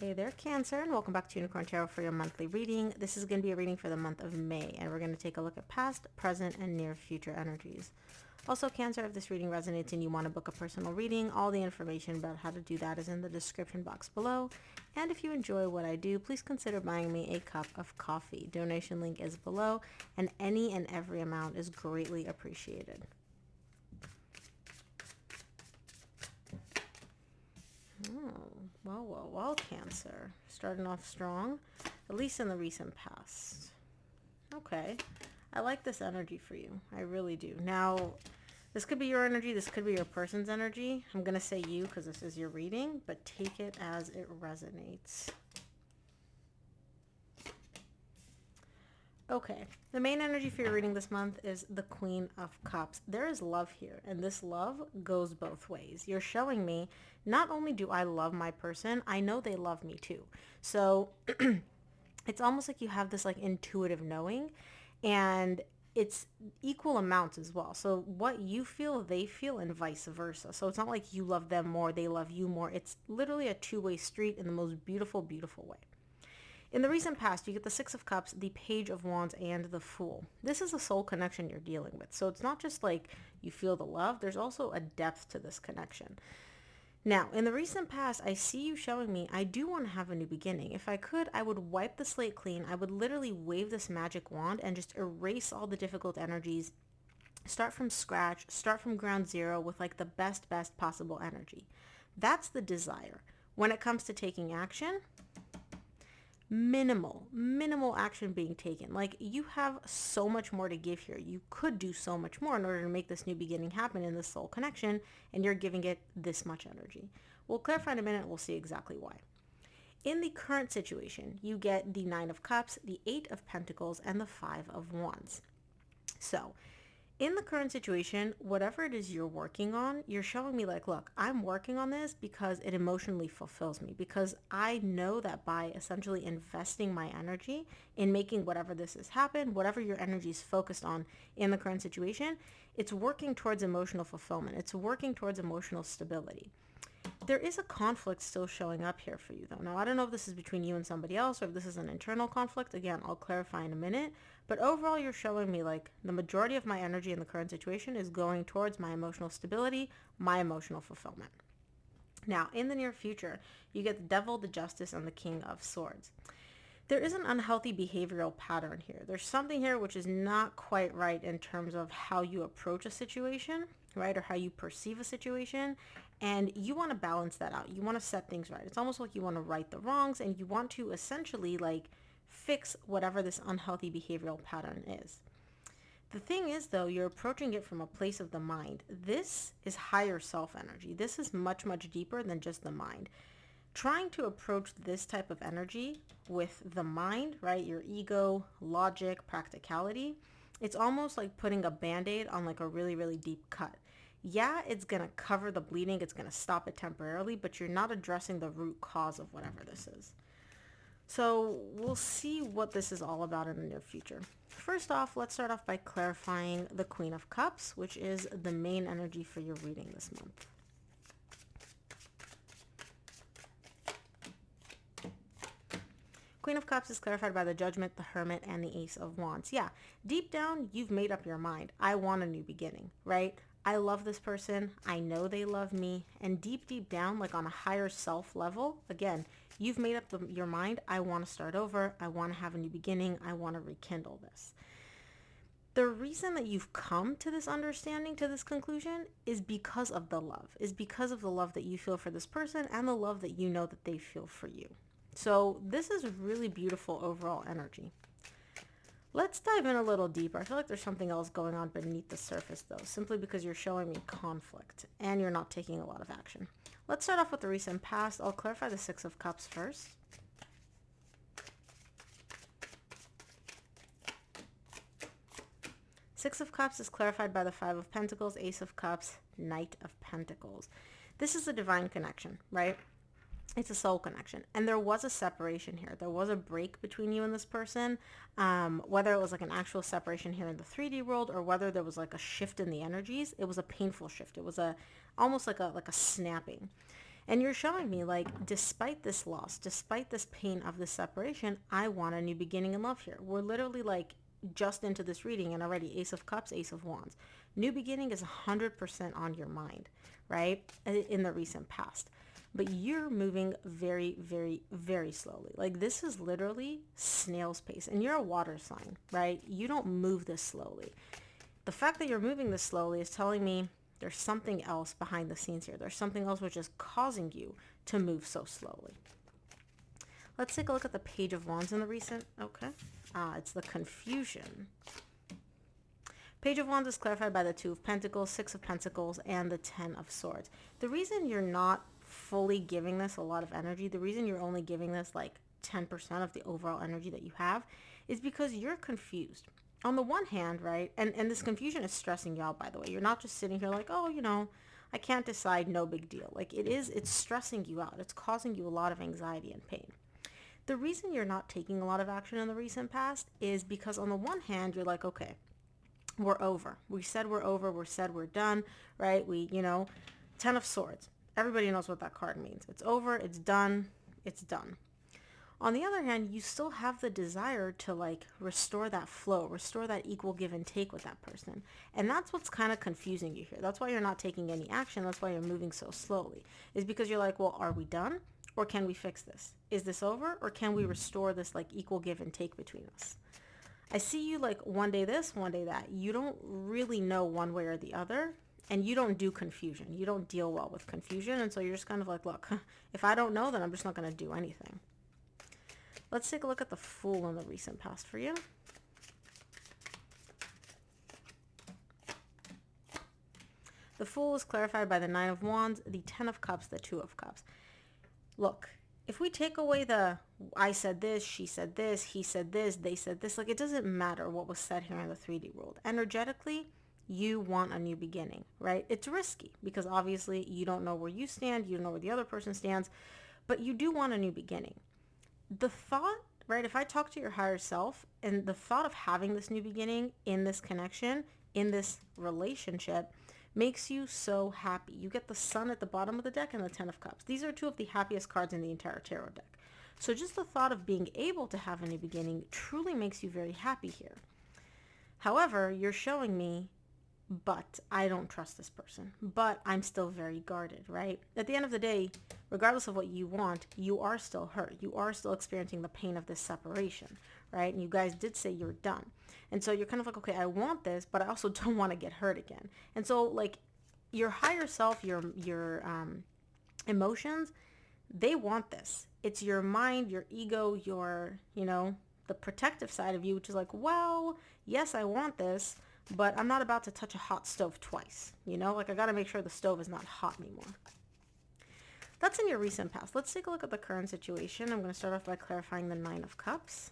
Hey there, Cancer, and welcome back to Unicorn Tarot for your monthly reading. This is going to be a reading for the month of May, and we're going to take a look at past, present, and near future energies. Also, Cancer, if this reading resonates and you want to book a personal reading, all the information about how to do that is in the description box below. And if you enjoy what I do, please consider buying me a cup of coffee. Donation link is below, and any and every amount is greatly appreciated. Oh, well, Cancer. Starting off strong, at least in the recent past. Okay. I like this energy for you. I really do. Now, this could be your energy. This could be your person's energy. I'm going to say you because this is your reading, but take it as it resonates. Okay, the main energy for your reading this month is the Queen of Cups. There is love here, and this love goes both ways. You're showing me, not only do I love my person, I know they love me too. So it's almost like you have this like intuitive knowing, and it's equal amounts as well. So what you feel, they feel, and vice versa. So it's not like you love them more, they love you more. It's literally a two-way street in the most beautiful, beautiful way. In the recent past, you get the Six of Cups, the Page of Wands, and the Fool. This is a soul connection you're dealing with. So it's not just like you feel the love. There's also a depth to this connection. Now, in the recent past, I see you showing me I do want to have a new beginning. If I could, I would wipe the slate clean. I would literally wave this magic wand and just erase all the difficult energies. Start from scratch. Start from ground zero with like the best possible energy. That's the desire. When it comes to taking action, minimal action being taken. Like, you have so much more to give here. You could do so much more in order to make this new beginning happen in this soul connection, and you're giving it this much energy. We'll clarify in a minute. We'll see exactly why. In the current situation, you get the Nine of Cups, the Eight of Pentacles, and the Five of Wands. So in the current situation, whatever it is you're working on, you're showing me like, look, I'm working on this because it emotionally fulfills me, because I know that by essentially investing my energy in making whatever this has happened, whatever your energy is focused on in the current situation, it's working towards emotional fulfillment. It's working towards emotional stability. There is a conflict still showing up here for you, though. Now, I don't know if this is between you and somebody else or if this is an internal conflict. Again, I'll clarify in a minute. But overall, you're showing me like the majority of my energy in the current situation is going towards my emotional stability, my emotional fulfillment. Now, in the near future, you get the Devil, the Justice, and the King of Swords. There is an unhealthy behavioral pattern here. There's something here which is not quite right in terms of how you approach a situation, right? Or how you perceive a situation. And you want to balance that out. You want to set things right. It's almost like you want to right the wrongs, and you want to essentially like fix whatever this unhealthy behavioral pattern is. The thing is, though, you're approaching it from a place of the mind. This is higher self energy. This is much deeper than just the mind. Trying to approach this type of energy with the mind, right? Your ego, logic, practicality. It's almost like putting a band-aid on like a really deep cut. Yeah, it's going to cover the bleeding. It's going to stop it temporarily, but you're not addressing the root cause of whatever this is. So we'll see what this is all about in the near future. First off, let's start off by clarifying the Queen of Cups, which is the main energy for your reading this month. Queen of Cups is clarified by the Judgment, the Hermit, and the Ace of Wands. Yeah, deep down, you've made up your mind. I want a new beginning, right? I love this person. I know they love me. And deep down, like on a higher self level, again, you've made up your mind. I want to start over. I want to have a new beginning. I want to rekindle this. The reason that you've come to this understanding, to this conclusion, is because of the love that you feel for this person and the love that you know that they feel for you. So this is really beautiful overall energy. Let's dive in a little deeper. I feel like there's something else going on beneath the surface, though, simply because you're showing me conflict and you're not taking a lot of action. Let's start off with the recent past. I'll clarify the Six of Cups first. Six of Cups is clarified by the Five of Pentacles, Ace of Cups, Knight of Pentacles. This is a divine connection, right? It's a soul connection. And there was a separation here. There was a break between you and this person. Whether it was like an actual separation here in the 3D world or whether there was like a shift in the energies, it was a painful shift. It was almost like a snapping. And you're showing me, like, despite this loss, despite this pain of this separation, I want a new beginning in love here. We're literally, like, just into this reading and already Ace of Cups, Ace of Wands. New beginning is 100% on your mind, right? In the recent past. But you're moving very, very, very slowly. Like, this is literally snail's pace. And you're a water sign, right? You don't move this slowly. The fact that you're moving this slowly is telling me there's something else behind the scenes here. There's something else which is causing you to move so slowly. Let's take a look at the Page of Wands in the recent. Okay. It's the confusion. Page of Wands is clarified by the Two of Pentacles, Six of Pentacles, and the Ten of Swords. The reason you're not fully giving this a lot of energy, the reason you're only giving this like 10% of the overall energy that you have, is because you're confused. On the one hand, right, and this confusion is stressing you out, by the way. You're not just sitting here like, oh, you know, I can't decide, no big deal. Like, it's stressing you out. It's causing you a lot of anxiety and pain. The reason you're not taking a lot of action in the recent past is because on the one hand, you're like, okay, we're over. We said we're over. We said we're done, right? Ten of Swords. Everybody knows what that card means. It's over. It's done. It's done. On the other hand, you still have the desire to like restore that flow, restore that equal give and take with that person. And that's what's kind of confusing you here. That's why you're not taking any action. That's why you're moving so slowly. Is because you're like, well, are we done? Or can we fix this? Is this over? Or can we restore this like equal give and take between us? I see you like one day this, one day that. You don't really know one way or the other. And you don't do confusion. You don't deal well with confusion. And so you're just kind of like, look, if I don't know, then I'm just not going to do anything. Let's take a look at the Fool in the recent past for you. The Fool is clarified by the Nine of Wands, the Ten of Cups, the Two of Cups. Look, if we take away the I said this, she said this, he said this, they said this, like it doesn't matter what was said here in the 3D world. Energetically, you want a new beginning, right? It's risky because obviously you don't know where you stand, you don't know where the other person stands, but you do want a new beginning. The thought, right, if I talk to your higher self and the thought of having this new beginning in this connection, in this relationship, makes you so happy. You get the Sun at the bottom of the deck and the Ten of Cups. These are two of the happiest cards in the entire tarot deck. So just the thought of being able to have a new beginning truly makes you very happy here. However, you're showing me, but I don't trust this person. But I'm still very guarded, right? At the end of the day, regardless of what you want, you are still hurt. You are still experiencing the pain of this separation, right? And you guys did say you're done. And so you're kind of like, okay, I want this, but I also don't want to get hurt again. And so like your higher self, your emotions, they want this. It's your mind, your ego, your, the protective side of you, which is like, well, yes, I want this, but I'm not about to touch a hot stove twice. Like I got to make sure the stove is not hot anymore. That's in your recent past. Let's take a look at the current situation. I'm going to start off by clarifying the Nine of Cups.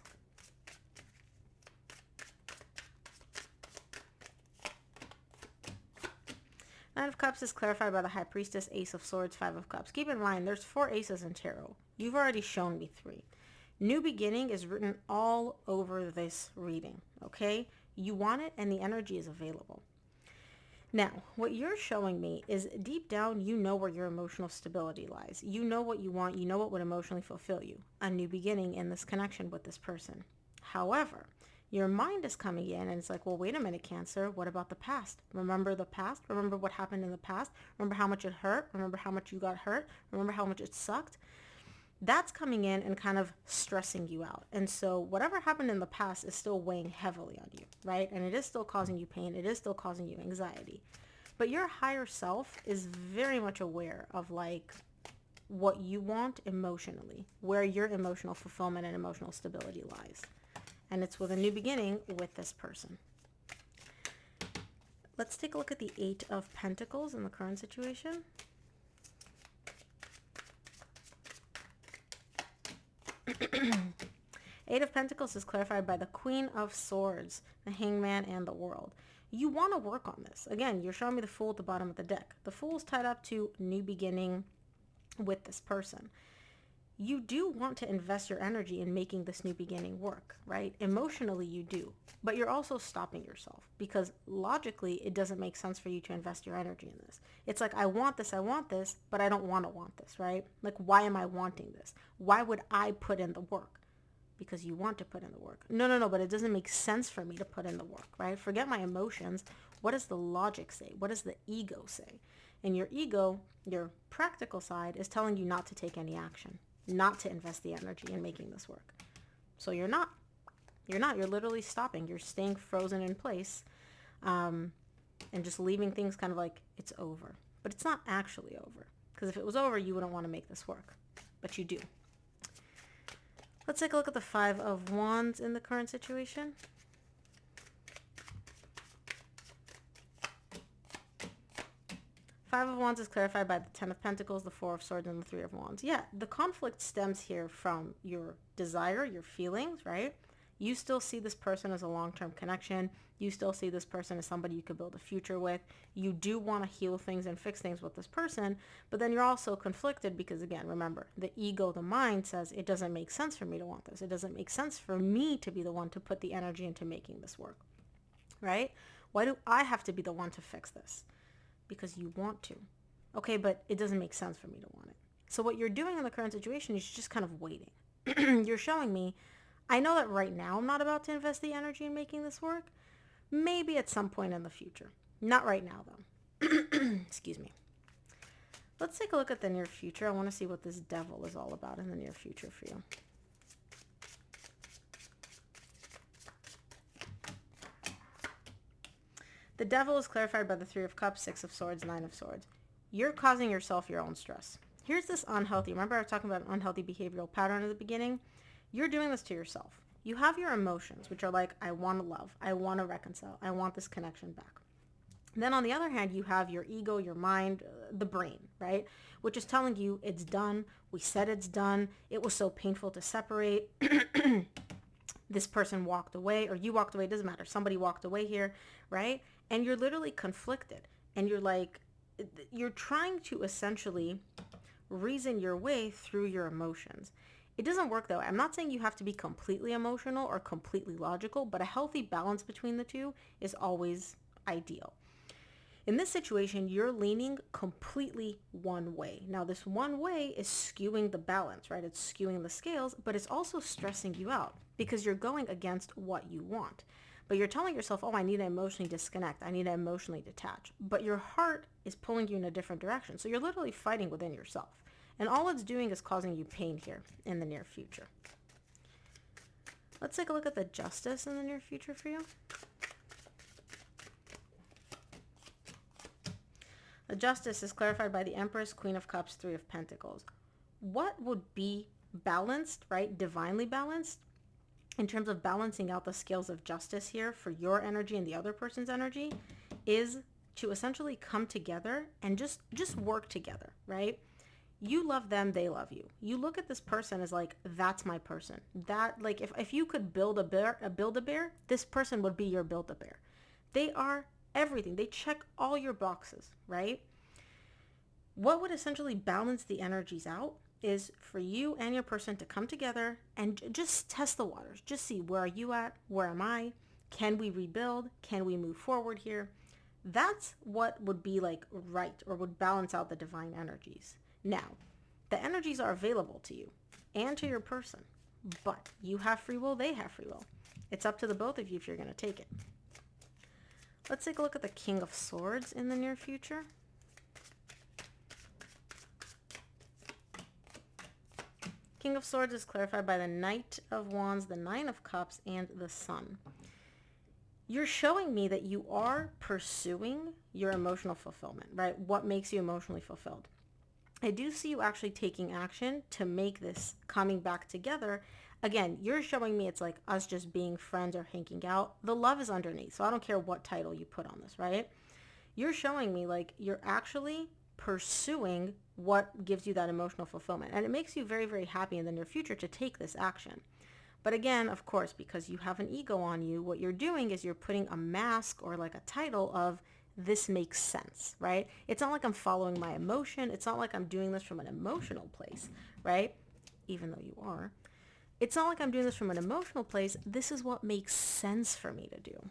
Nine of Cups is clarified by the High Priestess, Ace of Swords, Five of Cups. Keep in mind, there's 4 aces in tarot. You've already shown me 3. New beginning is written all over this reading, okay? You want it and the energy is available. Now, what you're showing me is deep down, you know where your emotional stability lies. You know what you want. You know what would emotionally fulfill you. A new beginning in this connection with this person. However, your mind is coming in and it's like, well, wait a minute, Cancer. What about the past? Remember the past? Remember what happened in the past? Remember how much it hurt? Remember how much you got hurt? Remember how much it sucked? That's coming in and kind of stressing you out. And so whatever happened in the past is still weighing heavily on you, right? And it is still causing you pain. It is still causing you anxiety. But your higher self is very much aware of like what you want emotionally, where your emotional fulfillment and emotional stability lies. And it's with a new beginning with this person. Let's take a look at the Eight of Pentacles in the current situation. Eight of Pentacles is clarified by the Queen of Swords, the Hangman, and the World. You want to work on this. Again, you're showing me the Fool at the bottom of the deck. The Fool is tied up to new beginning with this person. you do want to invest your energy in making this new beginning work, right? Emotionally, you do. But you're also stopping yourself because logically, it doesn't make sense for you to invest your energy in this. It's like, I want this, but I don't want this, right? Like, why am I wanting this? Why would I put in the work? Because you want to put in the work. No, but it doesn't make sense for me to put in the work, right? Forget my emotions. What does the logic say? What does the ego say? And your ego, your practical side, is telling you not to take any action, not to invest the energy in making this work. So you're not. You're literally stopping. You're staying frozen in place, and just leaving things kind of like it's over. But it's not actually over. Because if it was over, you wouldn't want to make this work. But you do. Let's take a look at the Five of Wands in the current situation. Five of Wands is clarified by the Ten of Pentacles, the Four of Swords, and the Three of Wands. Yeah, the conflict stems here from your desire, your feelings, right? You still see this person as a long-term connection. You still see this person as somebody you could build a future with. You do want to heal things and fix things with this person, but then you're also conflicted because, again, remember, the ego, the mind says it doesn't make sense for me to want this. It doesn't make sense for me to be the one to put the energy into making this work, right? Why do I have to be the one to fix this? Because you want to. Okay, but it doesn't make sense for me to want it. So what you're doing in the current situation is just kind of waiting. You're showing me, I know that right now I'm not about to invest the energy in making this work. Maybe at some point in the future. Not right now, though. Excuse me. Let's take a look at the near future. I want to see what this devil is all about in the near future for you. The devil is clarified by the Three of Cups, Six of Swords, Nine of Swords. You're causing yourself your own stress. Here's this unhealthy. Remember I was talking about an unhealthy behavioral pattern at the beginning? You're doing this to yourself. You have your emotions, which are like, I want to love. I want to reconcile. I want this connection back. Then on the other hand, you have your ego, your mind, the brain, right? Which is telling you it's done. We said it's done. It was so painful to separate. This person walked away, or you walked away. It doesn't matter. Somebody walked away here, right? And you're literally conflicted. And you're like, you're trying to essentially reason your way through your emotions. It doesn't work though. I'm not saying you have to be completely emotional or completely logical, but a healthy balance between the two is always ideal. In this situation, you're leaning completely one way. Now, this one way is skewing the balance, right? It's skewing the scales, but it's also stressing you out because you're going against what you want. But you're telling yourself, oh, I need to emotionally disconnect. I need to emotionally detach. But your heart is pulling you in a different direction. So you're literally fighting within yourself. And all it's doing is causing you pain here in the near future. Let's take a look at the Justice in the near future for you. The Justice is clarified by the Empress, Queen of Cups, Three of Pentacles. What would be balanced, right? Divinely balanced in terms of balancing out the scales of justice here for your energy and the other person's energy is to essentially come together and just work together, right? You love them, they love you. You look at this person as like, that's my person. That, like, if you could build a bear, this person would be your Build-A-Bear. They are everything. They check all your boxes, right? What would essentially balance the energies out is for you and your person to come together and just test the waters. Just see, where are you at? Where am I? Can we rebuild? Can we move forward here? That's what would be like right, or would balance out the divine energies. Now, the energies are available to you and to your person, but you have free will, they have free will. It's up to the both of you if you're going to take it. Let's take a look at the King of Swords in the near future. King of Swords is clarified by the Knight of Wands, the Nine of Cups, and the Sun. You're showing me that you are pursuing your emotional fulfillment, right? What makes you emotionally fulfilled? I do see you actually taking action to make this coming back together. Again, you're showing me it's like us just being friends or hanging out. The love is underneath, so I don't care what title you put on this, right? You're showing me like you're actually pursuing what gives you that emotional fulfillment. And it makes you very, very happy in the near future to take this action. But again, of course, because you have an ego on you, what you're doing is you're putting a mask or like a title of this makes sense, right? It's not like I'm following my emotion. It's not like I'm doing this from an emotional place, right? even though you are. It's not like I'm doing this from an emotional place. This is what makes sense for me to do.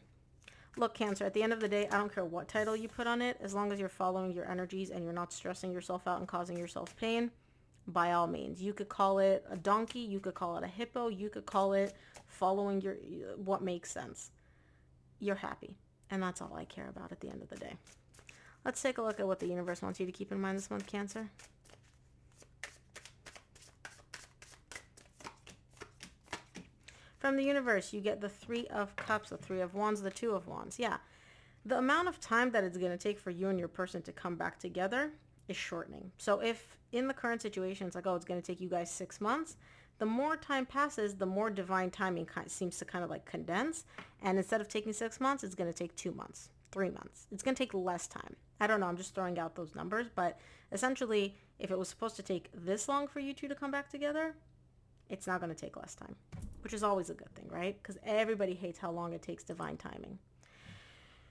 Look, Cancer, at the end of the day, I don't care what title you put on it, as long as you're following your energies and you're not stressing yourself out and causing yourself pain, by all means. You could call it a donkey, you could call it a hippo, you could call it following your what makes sense. You're happy, and that's all I care about at the end of the day. Let's take a look at what the universe wants you to keep in mind this month, Cancer. From the universe, you get the Three of Cups, the Three of Wands, the Two of Wands. Yeah, the amount of time that it's going to take for you and your person to come back together is shortening. So if in the current situation, it's like, oh, it's going to take you guys 6 months, the more time passes, the more divine timing seems to kind of like condense. And instead of taking 6 months, it's going to take 2 months, 3 months. It's going to take less time. I don't know. I'm just throwing out those numbers. But essentially, if it was supposed to take this long for you two to come back together, it's not going to take less time, which is always a good thing, right? Because everybody hates how long it takes divine timing.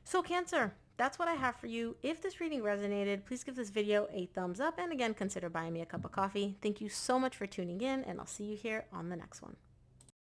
So Cancer, that's what I have for you. If this reading resonated, please give this video a thumbs up. And again, consider buying me a cup of coffee. Thank you so much for tuning in, and I'll see you here on the next one.